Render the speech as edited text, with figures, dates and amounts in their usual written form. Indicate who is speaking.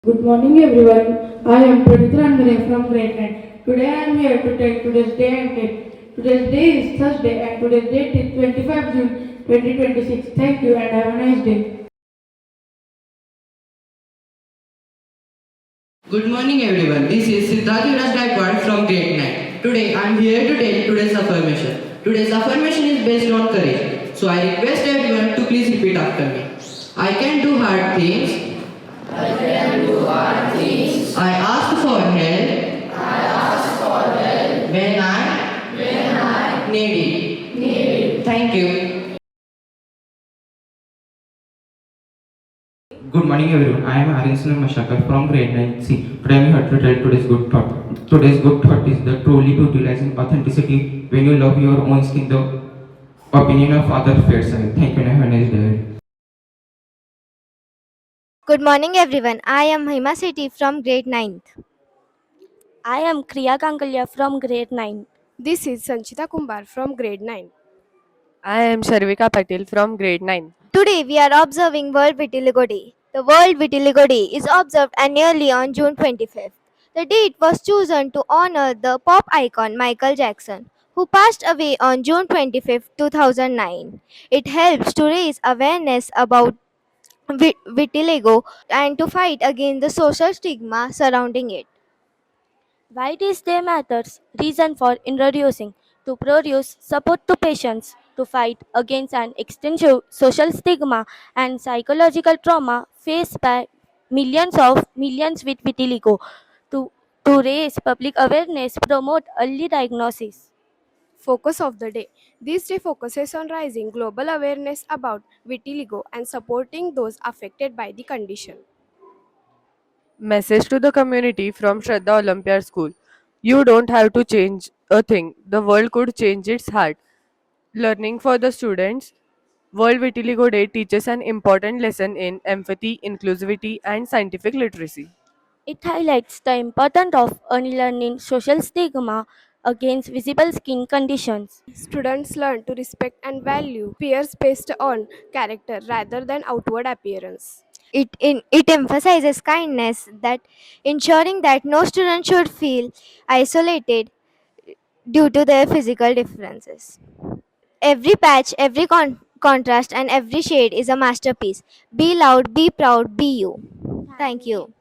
Speaker 1: Good morning everyone. I am Pavitra Andre from grade 9. Today I am here to tell today's day and date. Today's day is Thursday and today's date is 25 June 2026. Thank you and have a nice day.
Speaker 2: Good morning everyone. This is Siddharth Yuvraj Gaikwad from grade 9. Today I am here to tell today's affirmation. Today's affirmation is based on courage. So I request everyone to please repeat after me. I can do hard things.
Speaker 3: I can do hard things.
Speaker 2: I ask for help
Speaker 3: I ask for help
Speaker 2: when I need
Speaker 3: need
Speaker 2: it. Thank you.
Speaker 4: Good morning everyone. I am Aryan Sunil Mashakar from grade 9C. Today I am here to tell today's good thought. Today's good thought is the truly utilizing authenticity when you love your own skin, the opinion of others fades away. Thank you and have a nice day.
Speaker 5: Good morning, everyone. I am Hima Sethi from grade 9th.
Speaker 6: I am Kriya Kankalya from grade 9.
Speaker 7: This is Sanchita Kumbar from grade 9.
Speaker 8: I am Sharvika Patil from grade 9.
Speaker 5: Today, we are observing World Vitiligo Day. The World Vitiligo Day is observed annually on June 25th. The date was chosen to honor the pop icon Michael Jackson, who passed away on June 25th, 2009. It helps to raise awareness about vitiligo and to fight against the social stigma surrounding it.
Speaker 6: Why this day matters? Reason for introducing to produce support to patients to fight against an extensive social stigma and psychological trauma faced by millions with vitiligo to, to raise public awareness, promote early diagnosis.
Speaker 7: Focus of the day. This day focuses on raising global awareness about vitiligo and supporting those affected by the condition.
Speaker 8: Message to the community from Shraddha Olympiad School. You don't have to change a thing. The world could change its heart. Learning for the students. World Vitiligo Day teaches an important lesson in empathy, inclusivity, and scientific literacy.
Speaker 6: It highlights the importance of unlearning social stigma against visible skin conditions.
Speaker 7: Students learn to respect and value peers based on character rather than outward appearance.
Speaker 5: It emphasizes kindness, that ensuring that no student should feel isolated due to their physical differences. Every patch, every contrast, and every shade is a masterpiece. Be loud, be proud, be you. Thank you.